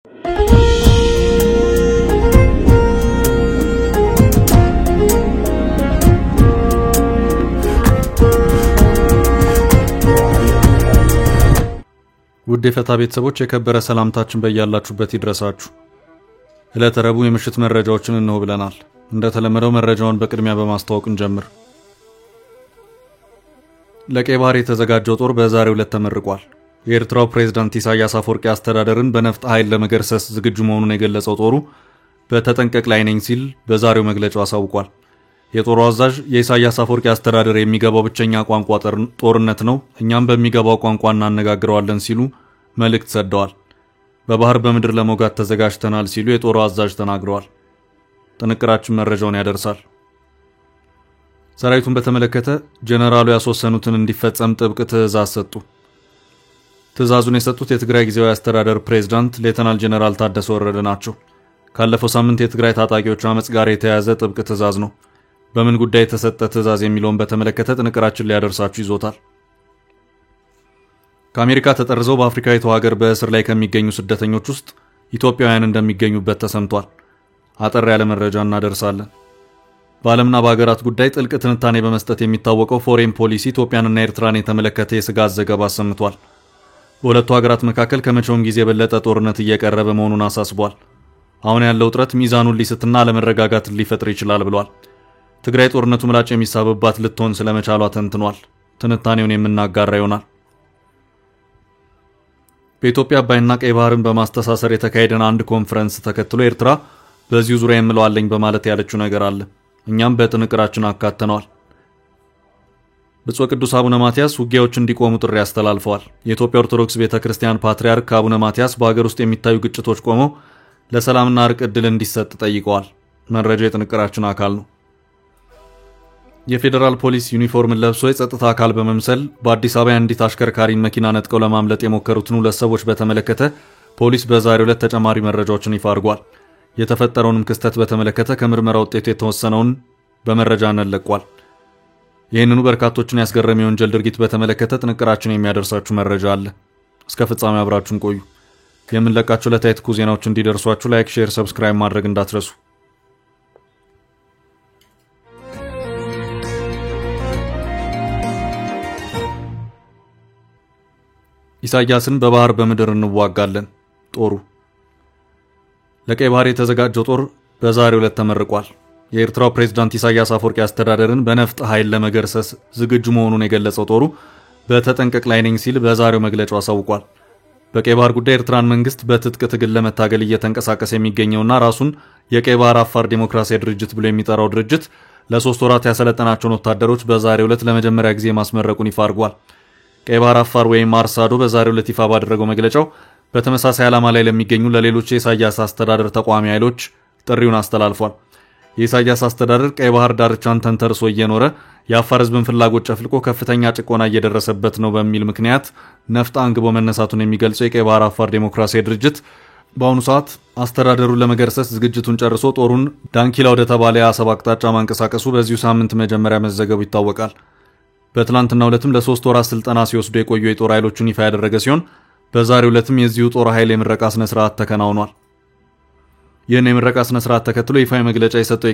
ውድ የፈታ ቤተሰቦች የከበረ ሰላምታችን በያላችሁበት ይድረሳችሁ። ለተረቡ የምሽት መረጃዎችን እንሆ ብለናል። እንደተለመደው መረጃውን በቅድሚያ በማስተዋወቅ እንጀምር። ለቀይ ባህር የተዘጋጀው ጦር በዛሬው ዕለት ተመርቋል። የኤርትራው ፕሬዝዳንት ኢሳያስ አፈወርቂ አስተዳደርን በነፍጥ ኃይል ለመገርሰስ ዝግጁ መሆኑን የገለጸው ጦሩ በተጠንቀቅ ላይ ነኝ ሲል በዛሬው መግለጫው አሳውቋል። የጦሩ አዛዥ የኢሳያስ አፈወርቂ አስተዳደር የሚገባው ብቸኛ ቋንቋ ጦርነት ነው፣ እኛም በሚገባው ቋንቋ እናነጋግረዋለን ሲሉ መልእክት ሰደዋል። በባህር በምድር ለመውጋት ተዘጋጅተናል ሲሉ የጦሩ አዛዥ ተናግረዋል። ጥንቅራችን መረጃውን ያደርሳል። ሰራዊቱን በተመለከተ ጀነራሉ ያስወሰኑትን እንዲፈጸም ጥብቅ ትዕዛዝ ሰጡ። ትዕዛዙን የሰጡት የትግራይ ጊዜያዊ አስተዳደር ፕሬዝዳንት ሌተናል ጀነራል ታደሰ ወረደ ናቸው። ካለፈው ሳምንት የትግራይ ታጣቂዎች አመጽ ጋር የተያያዘ ጥብቅ ትዕዛዝ ነው። በምን ጉዳይ የተሰጠ ትዕዛዝ የሚለውን በተመለከተ ጥንቅራችን ሊያደርሳችሁ ይዞታል። ከአሜሪካ ተጠርዘው በአፍሪካዊቷ ሀገር በእስር ላይ ከሚገኙ ስደተኞች ውስጥ ኢትዮጵያውያን እንደሚገኙበት ተሰምቷል። አጠር ያለ መረጃ እናደርሳለን። በዓለምና በሀገራት ጉዳይ ጥልቅ ትንታኔ በመስጠት የሚታወቀው ፎሬን ፖሊሲ ኢትዮጵያንና ኤርትራን የተመለከተ የስጋት ዘገባ አሰምቷል። በሁለቱ ሀገራት መካከል ከመቼውም ጊዜ የበለጠ ጦርነት እየቀረበ መሆኑን አሳስቧል። አሁን ያለው ውጥረት ሚዛኑን ሊስትና አለመረጋጋትን ሊፈጥር ይችላል ብሏል። ትግራይ ጦርነቱ ምላጭ የሚሳብባት ልትሆን ስለመቻሏ ተንትኗል። ትንታኔውን የምናጋራ ይሆናል። በኢትዮጵያ አባይና ቀይ ባህርን በማስተሳሰር የተካሄደን አንድ ኮንፈረንስ ተከትሎ ኤርትራ በዚሁ ዙሪያ የምለዋለኝ በማለት ያለችው ነገር አለ። እኛም በጥንቅራችን አካተነዋል። ብፁዕ ቅዱስ አቡነ ማትያስ ውጊያዎች እንዲቆሙ ጥሪ አስተላልፈዋል። የኢትዮጵያ ኦርቶዶክስ ቤተክርስቲያን ፓትርያርክ አቡነ ማትያስ በሀገር ውስጥ የሚታዩ ግጭቶች ቆመው ለሰላምና እርቅ ዕድል እንዲሰጥ ጠይቀዋል። መረጃ የጥንቅራችን አካል ነው። የፌዴራል ፖሊስ ዩኒፎርምን ለብሶ የጸጥታ አካል በመምሰል በአዲስ አበባ አንዲት አሽከርካሪን መኪና ነጥቀው ለማምለጥ የሞከሩትን ሁለት ሰዎች በተመለከተ ፖሊስ በዛሬው ዕለት ተጨማሪ መረጃዎችን ይፋ አድርጓል። የተፈጠረውንም ክስተት በተመለከተ ከምርመራ ውጤቱ የተወሰነውን በመረጃ እንለቋል። ይህንኑ በርካቶችን ያስገረመ የወንጀል ድርጊት በተመለከተ ጥንቅራችን የሚያደርሳችሁ መረጃ አለ። እስከ ፍጻሜ አብራችሁን ቆዩ። የምንለቃችሁ ዕለታዊ ትኩስ ዜናዎች እንዲደርሷችሁ ላይክ፣ ሼር፣ ሰብስክራይብ ማድረግ እንዳትረሱ። ኢሳያስን በባህር በምድር እንዋጋለን ጦሩ። ለቀይ ባህር የተዘጋጀው ጦር በዛሬው ዕለት ተመርቋል። የኤርትራው ፕሬዝዳንት ኢሳያስ አፈወርቂ አስተዳደርን በነፍጥ ኃይል ለመገርሰስ ዝግጁ መሆኑን የገለጸው ጦሩ በተጠንቀቅ ላይ ነኝ ሲል በዛሬው መግለጫው አሳውቋል። በቀይ ባህር ጉዳይ ኤርትራን መንግስት በትጥቅ ትግል ለመታገል እየተንቀሳቀሰ የሚገኘውና ራሱን የቀይ ባህር አፋር ዲሞክራሲያዊ ድርጅት ብሎ የሚጠራው ድርጅት ለ3 ወራት ያሰለጠናቸውን ወታደሮች በዛሬው ዕለት ለመጀመሪያ ጊዜ ማስመረቁን ይፋ አድርጓል። ቀይ ባህር አፋር ወይም አርሳዶ በዛሬው ዕለት ይፋ ባደረገው መግለጫው በተመሳሳይ ዓላማ ላይ ለሚገኙ ለሌሎች የኢሳያስ አስተዳደር ተቋሚ ኃይሎች ጥሪውን አስተላልፏል። የኢሳያስ አስተዳደር ቀይ ባህር ዳርቻን ተንተርሶ እየኖረ የአፋር ህዝብን ፍላጎት ጨፍልቆ ከፍተኛ ጭቆና እየደረሰበት ነው በሚል ምክንያት ነፍጥ አንግቦ መነሳቱን የሚገልጸው የቀይ ባህር አፋር ዲሞክራሲያዊ ድርጅት በአሁኑ ሰዓት አስተዳደሩን ለመገርሰስ ዝግጅቱን ጨርሶ ጦሩን ዳንኪላ ወደ ተባለ የአሰብ አቅጣጫ ማንቀሳቀሱ በዚሁ ሳምንት መጀመሪያ መዘገቡ ይታወቃል። በትላንትናው ዕለትም ለ3 ወራት ስልጠና ሲወስዱ የቆዩ የጦር ኃይሎችን ይፋ ያደረገ ሲሆን በዛሬው ዕለትም የዚሁ ጦር ኃይል የምረቃ ስነ ስርዓት ተከናውኗል። ይህን የምረቃ ስነ ስርዓት ተከትሎ ይፋ መግለጫ የሰጠው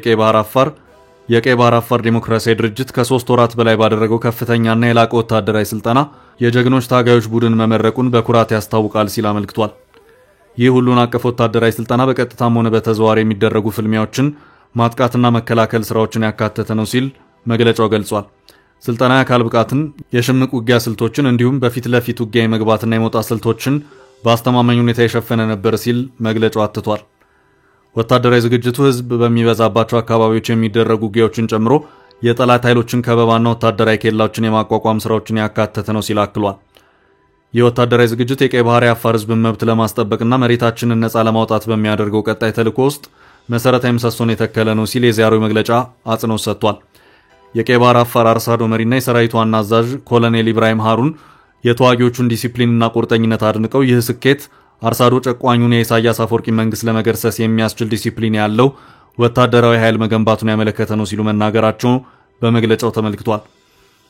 የቀይ ባህር አፋር ዲሞክራሲያዊ ድርጅት ከ3 ወራት በላይ ባደረገው ከፍተኛና የላቀ ወታደራዊ ስልጠና የጀግኖች ታጋዮች ቡድን መመረቁን በኩራት ያስታውቃል ሲል አመልክቷል። ይህ ሁሉን አቀፍ ወታደራዊ ስልጠና በቀጥታም ሆነ በተዘዋዋሪ የሚደረጉ ፍልሚያዎችን ማጥቃትና መከላከል ስራዎችን ያካተተ ነው ሲል መግለጫው ገልጿል። ስልጠና የአካል ብቃትን፣ የሽምቅ ውጊያ ስልቶችን እንዲሁም በፊት ለፊት ውጊያ የመግባትና የመውጣት ስልቶችን በአስተማማኝ ሁኔታ የሸፈነ ነበር ሲል መግለጫው አትቷል። ወታደራዊ ዝግጅቱ ህዝብ በሚበዛባቸው አካባቢዎች የሚደረጉ ውጊያዎችን ጨምሮ የጠላት ኃይሎችን ከበባና ወታደራዊ ኬላዎችን የማቋቋም ስራዎችን ያካተተ ነው ሲል አክሏል። የወታደራዊ ዝግጅት የቀይ ባህር የአፋር ህዝብን መብት ለማስጠበቅና መሬታችንን ነፃ ለማውጣት በሚያደርገው ቀጣይ ተልዕኮ ውስጥ መሰረታዊ ምሰሶን የተከለ ነው ሲል የዛሬው መግለጫ አጽንኦት ሰጥቷል። የቀይ ባህር አፋር አርሳዶ መሪና የሰራዊቱ ዋና አዛዥ ኮሎኔል ኢብራሂም ሃሩን የተዋጊዎቹን ዲሲፕሊንና ቁርጠኝነት አድንቀው ይህ ስኬት አርሳዶ ጨቋኙን የኢሳያስ አፈወርቂ መንግስት ለመገርሰስ የሚያስችል ዲሲፕሊን ያለው ወታደራዊ ኃይል መገንባቱን ያመለከተ ነው ሲሉ መናገራቸው በመግለጫው ተመልክቷል።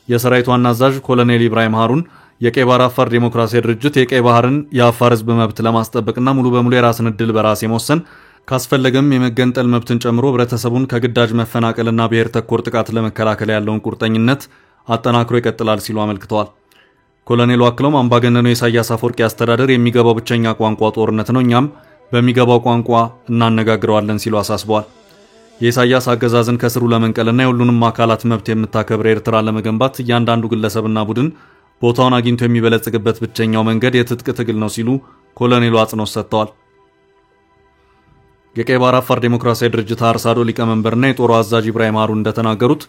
የሰራዊቱ ዋና አዛዥ ኮሎኔል ኢብራሂም ሃሩን የቀይ ባህር አፋር ዲሞክራሲያዊ ድርጅት የቀይ ባህርን የአፋር ህዝብ መብት ለማስጠበቅና ሙሉ በሙሉ የራስን ዕድል በራስ የመወሰን ካስፈለገም የመገንጠል መብትን ጨምሮ ህብረተሰቡን ከግዳጅ መፈናቀልና ብሔር ተኮር ጥቃት ለመከላከል ያለውን ቁርጠኝነት አጠናክሮ ይቀጥላል ሲሉ አመልክተዋል። ኮሎኔሉ አክለውም አምባገነኑ የኢሳያስ አፈወርቂ አስተዳደር የሚገባው ብቸኛ ቋንቋ ጦርነት ነው፣ እኛም በሚገባው ቋንቋ እናነጋግረዋለን ሲሉ አሳስበዋል። የኢሳያስ አገዛዝን ከስሩ ለመንቀልና የሁሉንም አካላት መብት የምታከብር ኤርትራ ለመገንባት እያንዳንዱ ግለሰብና ቡድን ቦታውን አግኝቶ የሚበለጽግበት ብቸኛው መንገድ የትጥቅ ትግል ነው ሲሉ ኮሎኔሉ አጽንኦት ሰጥተዋል። የቀይ ባህር አፋር ዲሞክራሲያዊ ድርጅት አርሳዶ ሊቀመንበርና የጦሩ አዛዥ ኢብራሂም ሃሩን እንደተናገሩት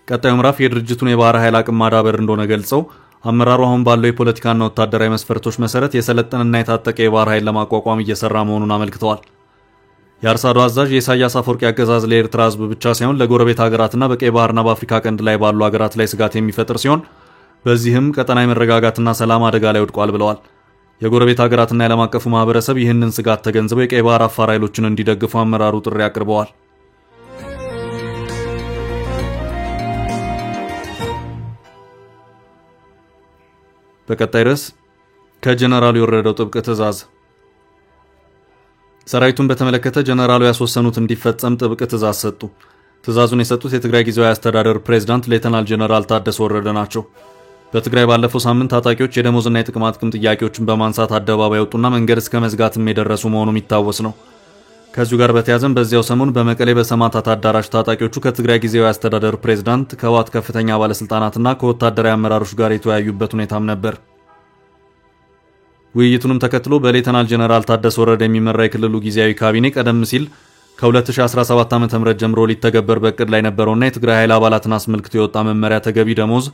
ቀጣዩ ምዕራፍ የድርጅቱን የባህር ኃይል አቅም ማዳበር እንደሆነ ገልጸው አመራሩ አሁን ባለው የፖለቲካና ወታደራዊ መስፈርቶች መሰረት የሰለጠነና የታጠቀ የባህር ኃይል ለማቋቋም እየሰራ መሆኑን አመልክተዋል። የአርሳዶ አዛዥ የኢሳያስ አፈወርቂ አገዛዝ ለኤርትራ ህዝብ ብቻ ሳይሆን ለጎረቤት ሀገራትና በቀይ ባህርና በአፍሪካ ቀንድ ላይ ባሉ ሀገራት ላይ ስጋት የሚፈጥር ሲሆን በዚህም ቀጠናዊ መረጋጋትና ሰላም አደጋ ላይ ወድቋል ብለዋል። የጎረቤት ሀገራትና የዓለም አቀፉ ማህበረሰብ ይህንን ስጋት ተገንዝበው የቀይ ባህር አፋር ኃይሎችን እንዲደግፉ አመራሩ ጥሪ አቅርበዋል። በቀጣይ ርዕስ ከጀነራሉ የወረደው ጥብቅ ትዕዛዝ። ሰራዊቱን በተመለከተ ጀነራሉ ያስወሰኑት እንዲፈጸም ጥብቅ ትዕዛዝ ሰጡ። ትዕዛዙን የሰጡት የትግራይ ጊዜያዊ አስተዳደር ፕሬዝዳንት ሌተናል ጀነራል ታደሰ ወረደ ናቸው። በትግራይ ባለፈው ሳምንት ታጣቂዎች የደሞዝና የጥቅማ ጥቅም ጥያቄዎችን በማንሳት አደባባይ ወጡና መንገድ እስከ መዝጋትም የደረሱ መሆኑ የሚታወስ ነው። ከዚሁ ጋር በተያያዘም በዚያው ሰሞን በመቀሌ በሰማዕታት አዳራሽ ታጣቂዎቹ ከትግራይ ጊዜያዊ አስተዳደር ፕሬዝዳንት ከህወሓት ከፍተኛ ባለስልጣናትና ከወታደራዊ አመራሮች ጋር የተወያዩበት ሁኔታም ነበር። ውይይቱንም ተከትሎ በሌተናል ጀነራል ታደሰ ወረደ የሚመራ የክልሉ ጊዜያዊ ካቢኔ ቀደም ሲል ከ2017 ዓ.ም ጀምሮ ሊተገበር በእቅድ ላይ ነበረውና የትግራይ ኃይል አባላትን አስመልክቶ የወጣ መመሪያ ተገቢ ደሞዝ፣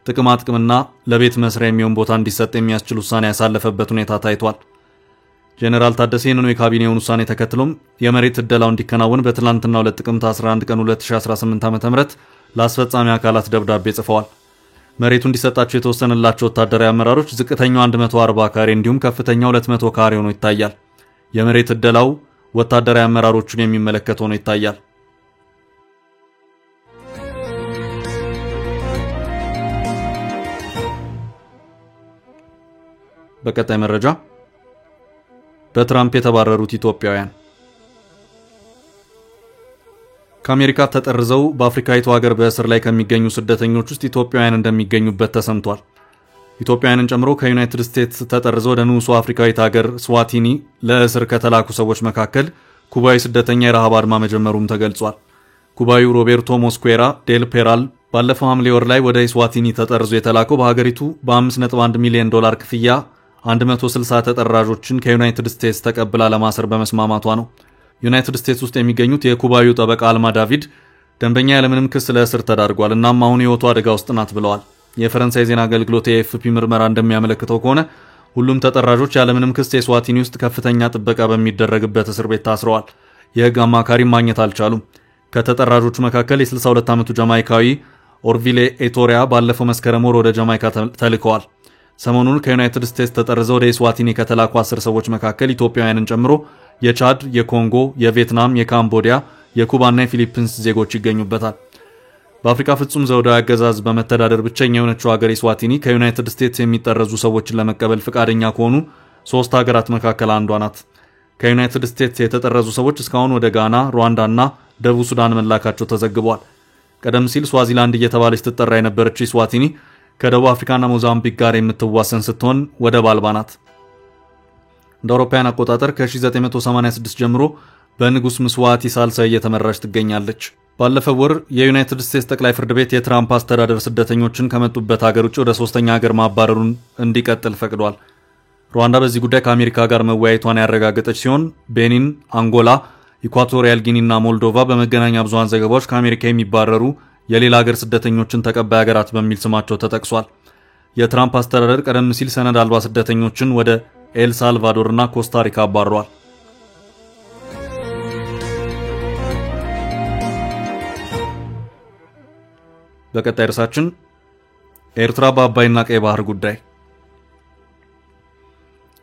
ጥቅማ ጥቅምና ለቤት መስሪያ የሚሆን ቦታ እንዲሰጥ የሚያስችል ውሳኔ ያሳለፈበት ሁኔታ ታይቷል። ጀነራል ታደሰ ይህንኑ የካቢኔውን ውሳኔ ተከትሎም የመሬት ዕደላው እንዲከናወን በትላንትናው ዕለት ጥቅምት 11 ቀን 2018 ዓ.ም ለአስፈጻሚ አካላት ደብዳቤ ጽፈዋል። መሬቱ እንዲሰጣቸው የተወሰነላቸው ወታደራዊ አመራሮች ዝቅተኛው 140 ካሬ እንዲሁም ከፍተኛው 200 ካሬ ሆኖ ይታያል። የመሬት ዕደላው ወታደራዊ አመራሮቹን የሚመለከት ሆኖ ይታያል። በቀጣይ መረጃ በትራምፕ የተባረሩት ኢትዮጵያውያን ከአሜሪካ ተጠርዘው በአፍሪካዊቱ ሀገር በእስር ላይ ከሚገኙ ስደተኞች ውስጥ ኢትዮጵያውያን እንደሚገኙበት ተሰምቷል። ኢትዮጵያውያንን ጨምሮ ከዩናይትድ ስቴትስ ተጠርዘው ወደ ንዑሱ አፍሪካዊት ሀገር ስዋቲኒ ለእስር ከተላኩ ሰዎች መካከል ኩባዊ ስደተኛ የረሃብ አድማ መጀመሩም ተገልጿል። ኩባዊው ሮቤርቶ ሞስኩዌራ ዴል ፔራል ባለፈው ሐምሌ ወር ላይ ወደ ስዋቲኒ ተጠርዞ የተላከው በሀገሪቱ በ5.1 ሚሊዮን ዶላር ክፍያ 160 ተጠራዦችን ከዩናይትድ ስቴትስ ተቀብላ ለማሰር በመስማማቷ ነው። ዩናይትድ ስቴትስ ውስጥ የሚገኙት የኩባዊው ጠበቃ አልማ ዳቪድ ደንበኛ ያለምንም ክስ ለእስር ተዳርጓል፣ እናም አሁን ህይወቱ አደጋ ውስጥ ናት ብለዋል። የፈረንሳይ ዜና አገልግሎት የኤፍፒ ምርመራ እንደሚያመለክተው ከሆነ ሁሉም ተጠራዦች ያለምንም ክስ የስዋቲኒ ውስጥ ከፍተኛ ጥበቃ በሚደረግበት እስር ቤት ታስረዋል። የህግ አማካሪ ማግኘት አልቻሉም። ከተጠራዦቹ መካከል የ62 ዓመቱ ጃማይካዊ ኦርቪሌ ኤቶሪያ ባለፈው መስከረም ወር ወደ ጃማይካ ተልከዋል። ሰሞኑን ከዩናይትድ ስቴትስ ተጠርዘው ወደ ስዋቲኒ ከተላኩ 10 ሰዎች መካከል ኢትዮጵያውያንን ጨምሮ የቻድ፣ የኮንጎ፣ የቪየትናም፣ የካምቦዲያ፣ የኩባና የፊሊፒንስ ዜጎች ይገኙበታል። በአፍሪካ ፍጹም ዘውዳዊ አገዛዝ በመተዳደር ብቸኛ የሆነችው ሀገር ስዋቲኒ ከዩናይትድ ስቴትስ የሚጠረዙ ሰዎችን ለመቀበል ፈቃደኛ ከሆኑ 3 ሀገራት መካከል አንዷ ናት። ከዩናይትድ ስቴትስ የተጠረዙ ሰዎች እስካሁን ወደ ጋና፣ ሩዋንዳና ደቡብ ሱዳን መላካቸው ተዘግቧል። ቀደም ሲል ስዋዚላንድ እየተባለች ትጠራ የነበረችው ስዋቲኒ ከደቡብ አፍሪካና ሞዛምቢክ ጋር የምትዋሰን ስትሆን ወደብ አልባ ናት። እንደ አውሮፓውያን አቆጣጠር ከ1986 ጀምሮ በንጉስ ምስዋቲ ሳልሳይ እየተመራች ትገኛለች። ባለፈው ወር የዩናይትድ ስቴትስ ጠቅላይ ፍርድ ቤት የትራምፕ አስተዳደር ስደተኞችን ከመጡበት ሀገር ውጭ ወደ ሶስተኛ ሀገር ማባረሩን እንዲቀጥል ፈቅዷል። ሩዋንዳ በዚህ ጉዳይ ከአሜሪካ ጋር መወያየቷን ያረጋገጠች ሲሆን ቤኒን፣ አንጎላ፣ ኢኳቶሪያል ጊኒና ሞልዶቫ በመገናኛ ብዙሃን ዘገባዎች ከአሜሪካ የሚባረሩ የሌላ ሀገር ስደተኞችን ተቀባይ ሀገራት በሚል ስማቸው ተጠቅሷል። የትራምፕ አስተዳደር ቀደም ሲል ሰነድ አልባ ስደተኞችን ወደ ኤል ሳልቫዶር እና ኮስታሪካ አባረዋል። በቀጣይ ርዕሳችን ኤርትራ በአባይና ቀይ ባህር ጉዳይ።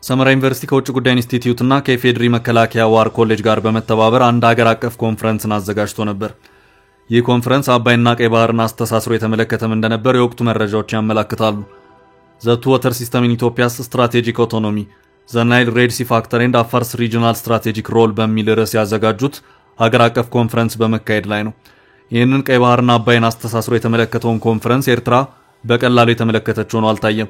ሰመራ ዩኒቨርሲቲ ከውጭ ጉዳይ ኢንስቲትዩት እና ከኢፌድሪ መከላከያ ዋር ኮሌጅ ጋር በመተባበር አንድ ሀገር አቀፍ ኮንፈረንስን አዘጋጅቶ ነበር። ይህ ኮንፈረንስ አባይና ቀይ ባህርን አስተሳስሮ የተመለከተም እንደነበር የወቅቱ መረጃዎች ያመለክታሉ። The Two Water System in Ethiopia's Strategic Autonomy, The Nile Red Sea Factor and Afar's Regional Strategic Role በሚል ርዕስ ያዘጋጁት ሀገር አቀፍ ኮንፈረንስ በመካሄድ ላይ ነው። ይህንን ቀይ ባህርና አባይን አስተሳስሮ የተመለከተውን ኮንፈረንስ ኤርትራ በቀላሉ የተመለከተችው ነው አልታየም።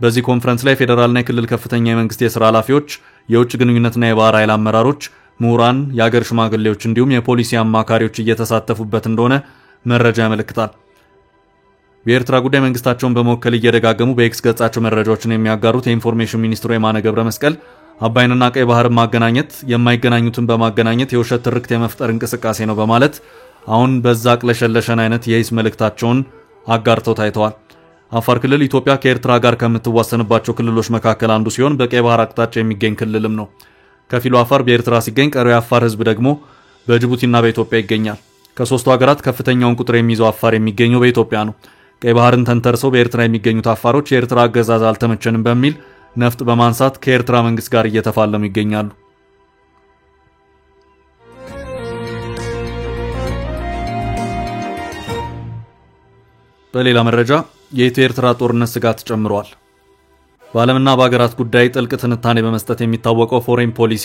በዚህ ኮንፈረንስ ላይ ፌደራልና የክልል ከፍተኛ የመንግስት የሥራ ኃላፊዎች፣ የውጭ ግንኙነትና የባህር ኃይል አመራሮች፣ ምሁራን፣ የሀገር ሽማግሌዎች እንዲሁም የፖሊሲ አማካሪዎች እየተሳተፉበት እንደሆነ መረጃ ያመለክታል። በኤርትራ ጉዳይ መንግስታቸውን በመወከል እየደጋገሙ በኤክስ ገጻቸው መረጃዎችን የሚያጋሩት የኢንፎርሜሽን ሚኒስትሩ የማነ ገብረ መስቀል አባይንና ቀይ ባህርን ማገናኘት የማይገናኙትን በማገናኘት የውሸት ትርክት የመፍጠር እንቅስቃሴ ነው በማለት አሁን በዛ ቅለሸለሸን አይነት የሂስ መልእክታቸውን አጋርተው ታይተዋል። አፋር ክልል ኢትዮጵያ ከኤርትራ ጋር ከምትዋሰንባቸው ክልሎች መካከል አንዱ ሲሆን በቀይ ባህር አቅጣጫ የሚገኝ ክልልም ነው። ከፊሉ አፋር በኤርትራ ሲገኝ ቀሪው የአፋር ህዝብ ደግሞ በጅቡቲና በኢትዮጵያ ይገኛል። ከሶስቱ ሀገራት ከፍተኛውን ቁጥር የሚይዘው አፋር የሚገኘው በኢትዮጵያ ነው። ቀይ ባህርን ተንተርሰው በኤርትራ የሚገኙት አፋሮች የኤርትራ አገዛዝ አልተመቸንም በሚል ነፍጥ በማንሳት ከኤርትራ መንግስት ጋር እየተፋለሙ ይገኛሉ። በሌላ መረጃ የኢትዮ ኤርትራ ጦርነት ስጋት ጨምሯል። በዓለምና በአገራት ጉዳይ ጥልቅ ትንታኔ በመስጠት የሚታወቀው ፎሬን ፖሊሲ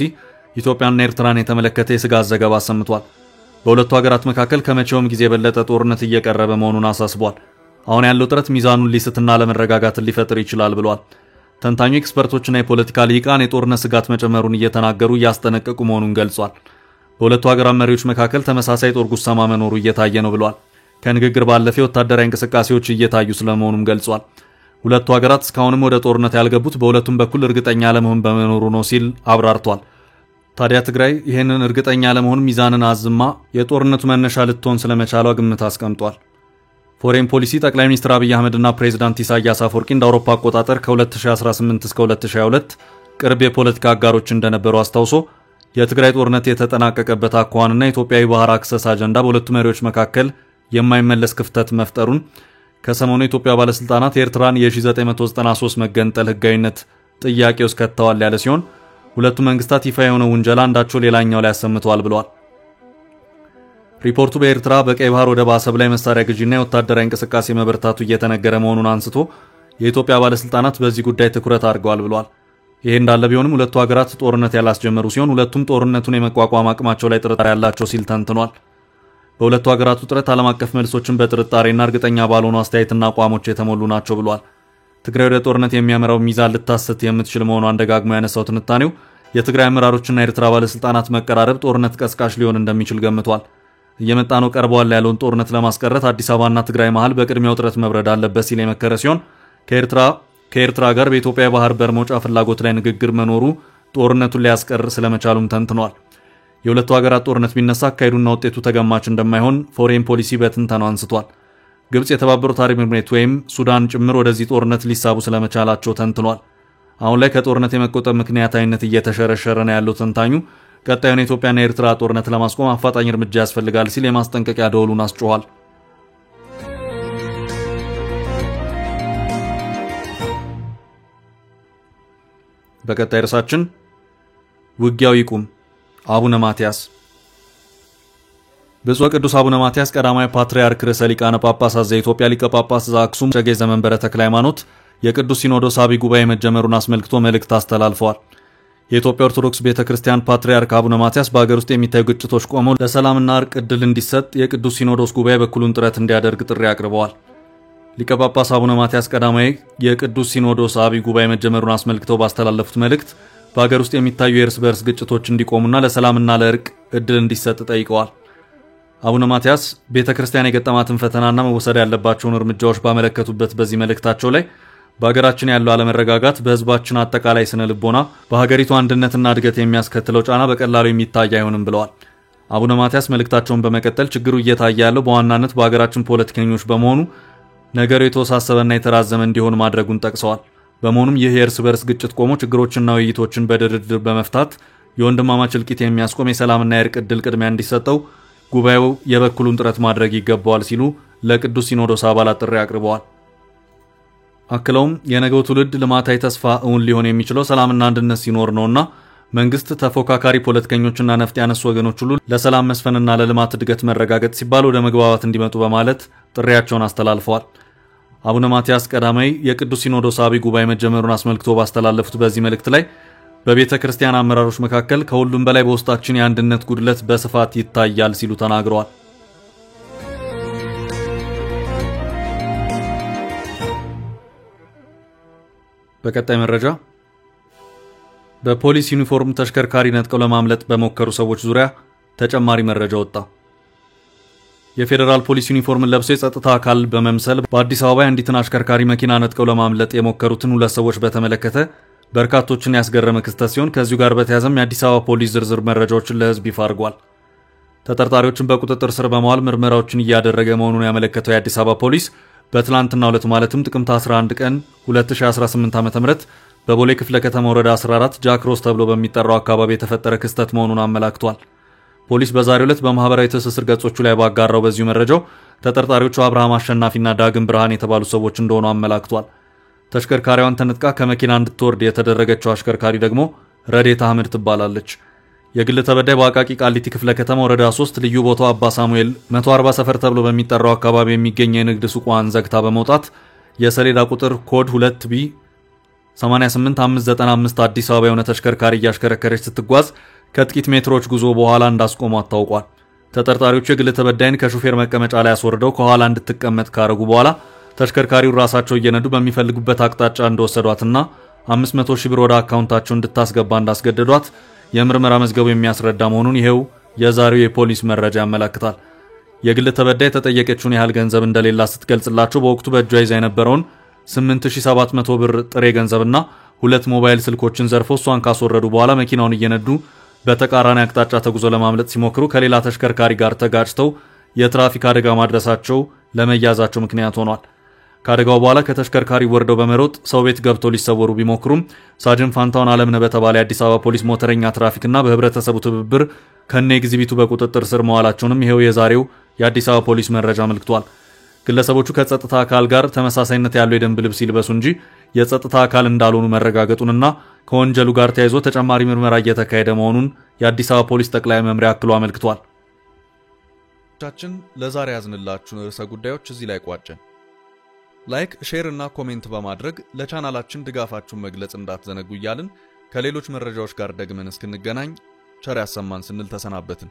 ኢትዮጵያና ኤርትራን የተመለከተ የስጋት ዘገባ አሰምቷል። በሁለቱ ሀገራት መካከል ከመቼውም ጊዜ የበለጠ ጦርነት እየቀረበ መሆኑን አሳስቧል። አሁን ያለው ጥረት ሚዛኑን ሊስትና ለመረጋጋትን ሊፈጥር ይችላል ብሏል። ተንታኙ ኤክስፐርቶችና የፖለቲካ ሊቃን የጦርነት ስጋት መጨመሩን እየተናገሩ እያስጠነቀቁ መሆኑን ገልጿል። በሁለቱ ሀገራት መሪዎች መካከል ተመሳሳይ ጦር ጉሰማ መኖሩ እየታየ ነው ብሏል። ከንግግር ባለፈ ወታደራዊ እንቅስቃሴዎች እየታዩ ስለመሆኑም ገልጿል። ሁለቱ ሀገራት እስካሁንም ወደ ጦርነት ያልገቡት በሁለቱም በኩል እርግጠኛ ለመሆን በመኖሩ ነው ሲል አብራርቷል። ታዲያ ትግራይ ይህንን እርግጠኛ ለመሆን ሚዛንን አዝማ የጦርነቱ መነሻ ልትሆን ስለመቻሏ ግምት አስቀምጧል። ፎሬን ፖሊሲ ጠቅላይ ሚኒስትር አብይ አህመድና ፕሬዝዳንት ኢሳያስ አፈወርቂ እንደ አውሮፓ አቆጣጠር ከ2018 እስከ 2022 ቅርብ የፖለቲካ አጋሮች እንደነበሩ አስታውሶ የትግራይ ጦርነት የተጠናቀቀበት አኳኋንና የኢትዮጵያዊ ባህር አክሰስ አጀንዳ በሁለቱ መሪዎች መካከል የማይመለስ ክፍተት መፍጠሩን ከሰሞኑ የኢትዮጵያ ባለስልጣናት የኤርትራን የ1993 መገንጠል ህጋዊነት ጥያቄ ውስጥ ከተዋል ያለ ሲሆን ሁለቱ መንግስታት ይፋ የሆነ ውንጀላ አንዳቸው ሌላኛው ላይ አሰምተዋል ብለዋል። ሪፖርቱ በኤርትራ በቀይ ባህር ወደብ አሰብ ላይ መሳሪያ ግዢና የወታደራዊ እንቅስቃሴ መበርታቱ እየተነገረ መሆኑን አንስቶ የኢትዮጵያ ባለስልጣናት በዚህ ጉዳይ ትኩረት አድርገዋል ብለዋል። ይሄ እንዳለ ቢሆንም ሁለቱ ሀገራት ጦርነት ያላስጀመሩ ሲሆን ሁለቱም ጦርነቱን የመቋቋም አቅማቸው ላይ ጥርጣሬ ያላቸው ሲል ተንትኗል። በሁለቱ ሀገራት ውጥረት ዓለም አቀፍ መልሶችን በጥርጣሬና እርግጠኛ ባልሆኑ አስተያየትና አቋሞች የተሞሉ ናቸው ብሏል። ትግራይ ወደ ጦርነት የሚያመራው ሚዛን ልታስት የምትችል መሆኗን ደጋግሞ ያነሳው ትንታኔው የትግራይ አመራሮችና የኤርትራ ባለስልጣናት መቀራረብ ጦርነት ቀስቃሽ ሊሆን እንደሚችል ገምቷል። እየመጣ ነው ቀርበዋል ያለውን ጦርነት ለማስቀረት አዲስ አበባና ትግራይ መሃል በቅድሚያ ውጥረት መብረድ አለበት ሲል የመከረ ሲሆን ከኤርትራ ጋር በኢትዮጵያ ባህር በር መውጫ ፍላጎት ላይ ንግግር መኖሩ ጦርነቱን ሊያስቀር ስለመቻሉም ተንትኗል። የሁለቱ ሀገራት ጦርነት ቢነሳ አካሄዱና ውጤቱ ተገማች እንደማይሆን ፎሬን ፖሊሲ በትንተናው አንስቷል። ግብጽ፣ የተባበሩት አረብ ኤሚሬት ወይም ሱዳን ጭምር ወደዚህ ጦርነት ሊሳቡ ስለመቻላቸው ተንትኗል። አሁን ላይ ከጦርነት የመቆጠብ ምክንያታዊነት እየተሸረሸረ ነው ያለው ተንታኙ ቀጣዩን የኢትዮጵያና የኤርትራ ጦርነት ለማስቆም አፋጣኝ እርምጃ ያስፈልጋል ሲል የማስጠንቀቂያ ደወሉን አስጮኋል። በቀጣይ ርዕሳችን ውጊያው ይቁም አቡነ ማቲያስ። ብፁዕ ቅዱስ አቡነ ማቲያስ ቀዳማዊ ፓትርያርክ ርዕሰ ሊቃነ ጳጳሳት ዘኢትዮጵያ ሊቀ ጳጳስ ዘአክሱም እጨጌ ዘመንበረ ተክለ ሃይማኖት የቅዱስ ሲኖዶስ አብይ ጉባኤ መጀመሩን አስመልክቶ መልእክት አስተላልፈዋል። የኢትዮጵያ ኦርቶዶክስ ቤተክርስቲያን ፓትርያርክ አቡነ ማቲያስ በአገር ውስጥ የሚታዩ ግጭቶች ቆመው ለሰላምና እርቅ ዕድል እንዲሰጥ የቅዱስ ሲኖዶስ ጉባኤ በኩሉን ጥረት እንዲያደርግ ጥሪ አቅርበዋል። ሊቀ ጳጳስ አቡነ ማቲያስ ቀዳማዊ የቅዱስ ሲኖዶስ አብይ ጉባኤ መጀመሩን አስመልክተው ባስተላለፉት መልእክት በአገር ውስጥ የሚታዩ የእርስ በርስ ግጭቶች እንዲቆሙና ለሰላምና ለእርቅ ዕድል እንዲሰጥ ጠይቀዋል። አቡነ ማቲያስ ቤተክርስቲያን የገጠማትን ፈተናና መወሰድ ያለባቸውን እርምጃዎች ባመለከቱበት በዚህ መልእክታቸው ላይ በአገራችን ያለው አለመረጋጋት በህዝባችን አጠቃላይ ስነ ልቦና በሀገሪቱ አንድነትና እድገት የሚያስከትለው ጫና በቀላሉ የሚታይ አይሆንም ብለዋል። አቡነ ማቲያስ መልእክታቸውን በመቀጠል ችግሩ እየታየ ያለው በዋናነት በአገራችን ፖለቲከኞች በመሆኑ ነገሩ የተወሳሰበና የተራዘመ እንዲሆን ማድረጉን ጠቅሰዋል። በመሆኑም ይህ የእርስ በርስ ግጭት ቆሞ ችግሮችና ውይይቶችን በድርድር በመፍታት የወንድማማች እልቂት የሚያስቆም የሰላምና የእርቅ ዕድል ቅድሚያ እንዲሰጠው ጉባኤው የበኩሉን ጥረት ማድረግ ይገባዋል ሲሉ ለቅዱስ ሲኖዶስ አባላት ጥሪ አቅርበዋል። አክለውም የነገው ትውልድ ልማታዊ ተስፋ እውን ሊሆን የሚችለው ሰላምና አንድነት ሲኖር ነውና መንግስት ተፎካካሪ ፖለቲከኞችና ነፍጥ ያነሱ ወገኖች ሁሉ ለሰላም መስፈንና ለልማት እድገት መረጋገጥ ሲባል ወደ መግባባት እንዲመጡ በማለት ጥሪያቸውን አስተላልፈዋል። አቡነ ማትያስ ቀዳማዊ የቅዱስ ሲኖዶስ አብይ ጉባኤ መጀመሩን አስመልክቶ ባስተላለፉት በዚህ መልእክት ላይ በቤተ ክርስቲያን አመራሮች መካከል ከሁሉም በላይ በውስጣችን የአንድነት ጉድለት በስፋት ይታያል ሲሉ ተናግረዋል። በቀጣይ መረጃ በፖሊስ ዩኒፎርም ተሽከርካሪ ነጥቀው ለማምለጥ በሞከሩ ሰዎች ዙሪያ ተጨማሪ መረጃ ወጣ። የፌደራል ፖሊስ ዩኒፎርምን ለብሰው የጸጥታ አካል በመምሰል በአዲስ አበባ አንዲትን አሽከርካሪ መኪና ነጥቀው ለማምለጥ የሞከሩትን ሁለት ሰዎች በተመለከተ በርካቶችን ያስገረመ ክስተት ሲሆን ከዚሁ ጋር በተያያዘም የአዲስ አበባ ፖሊስ ዝርዝር መረጃዎችን ለህዝብ ይፋ አድርጓል። ተጠርጣሪዎችን በቁጥጥር ስር በመዋል ምርመራዎችን እያደረገ መሆኑን ያመለከተው የአዲስ አበባ ፖሊስ በትላንትናው ዕለት ማለትም ጥቅምት 11 ቀን 2018 ዓ.ም በቦሌ ክፍለ ከተማ ወረዳ 14 ጃክሮስ ተብሎ በሚጠራው አካባቢ የተፈጠረ ክስተት መሆኑን አመላክቷል። ፖሊስ በዛሬው ዕለት በማህበራዊ ትስስር ገጾቹ ላይ ባጋራው በዚሁ መረጃው ተጠርጣሪዎቹ አብርሃም አሸናፊና ዳግም ብርሃን የተባሉ ሰዎች እንደሆኑ አመላክቷል። ተሽከርካሪዋን ተነጥቃ ከመኪና እንድትወርድ የተደረገችው አሽከርካሪ ደግሞ ረዴት አህመድ ትባላለች። የግል ተበዳይ በአቃቂ ቃሊቲ ክፍለ ከተማ ወረዳ 3 ልዩ ቦታው አባ ሳሙኤል 140 ሰፈር ተብሎ በሚጠራው አካባቢ የሚገኝ የንግድ ሱቋን ዘግታ በመውጣት የሰሌዳ ቁጥር ኮድ 2B 88595 አዲስ አበባ የሆነ ተሽከርካሪ እያሽከረከረች ስትጓዝ ከጥቂት ሜትሮች ጉዞ በኋላ እንዳስቆሟት ታውቋል። ተጠርጣሪዎቹ የግል ተበዳይን ከሹፌር መቀመጫ ላይ አስወርደው ከኋላ እንድትቀመጥ ካረጉ በኋላ ተሽከርካሪው ራሳቸው እየነዱ በሚፈልጉበት አቅጣጫ እንደወሰዷትና 500 ሺህ ብር ወደ አካውንታቸው እንድታስገባ እንዳስገደዷት የምርመራ መዝገቡ የሚያስረዳ መሆኑን ይሄው የዛሬው የፖሊስ መረጃ ያመለክታል። የግል ተበዳይ ተጠየቀችውን ያህል ገንዘብ እንደሌላ ስትገልጽላቸው በወቅቱ በእጇ ይዛ የነበረውን 8700 ብር ጥሬ ገንዘብና 2 ሞባይል ስልኮችን ዘርፈው እሷን ካስወረዱ በኋላ መኪናውን እየነዱ በተቃራኒ አቅጣጫ ተጉዞ ለማምለጥ ሲሞክሩ ከሌላ ተሽከርካሪ ጋር ተጋጭተው የትራፊክ አደጋ ማድረሳቸው ለመያዛቸው ምክንያት ሆኗል። ከአደጋው በኋላ ከተሽከርካሪ ወርደው በመሮጥ ሰው ቤት ገብተው ሊሰወሩ ቢሞክሩም ሳጅን ፋንታውን አለምነ በተባለ የአዲስ አበባ ፖሊስ ሞተረኛ ትራፊክና በህብረተሰቡ ትብብር ከነ ኤግዚቢቱ በቁጥጥር ስር መዋላቸውንም ይሄው የዛሬው የአዲስ አበባ ፖሊስ መረጃ አመልክቷል። ግለሰቦቹ ከጸጥታ አካል ጋር ተመሳሳይነት ያለው የደንብ ልብስ ይልበሱ እንጂ የጸጥታ አካል እንዳልሆኑ መረጋገጡንና ከወንጀሉ ጋር ተያይዞ ተጨማሪ ምርመራ እየተካሄደ መሆኑን የአዲስ አበባ ፖሊስ ጠቅላይ መምሪያ አክሎ አመልክቷል። ለዛሬ ያዝንላችሁ ርዕሰ ጉዳዮች እዚህ ላይ ቋጨን። ላይክ፣ ሼር እና ኮሜንት በማድረግ ለቻናላችን ድጋፋችሁን መግለጽ እንዳትዘነጉ እያልን ከሌሎች መረጃዎች ጋር ደግመን እስክንገናኝ ቸር ያሰማን ስንል ተሰናበትን።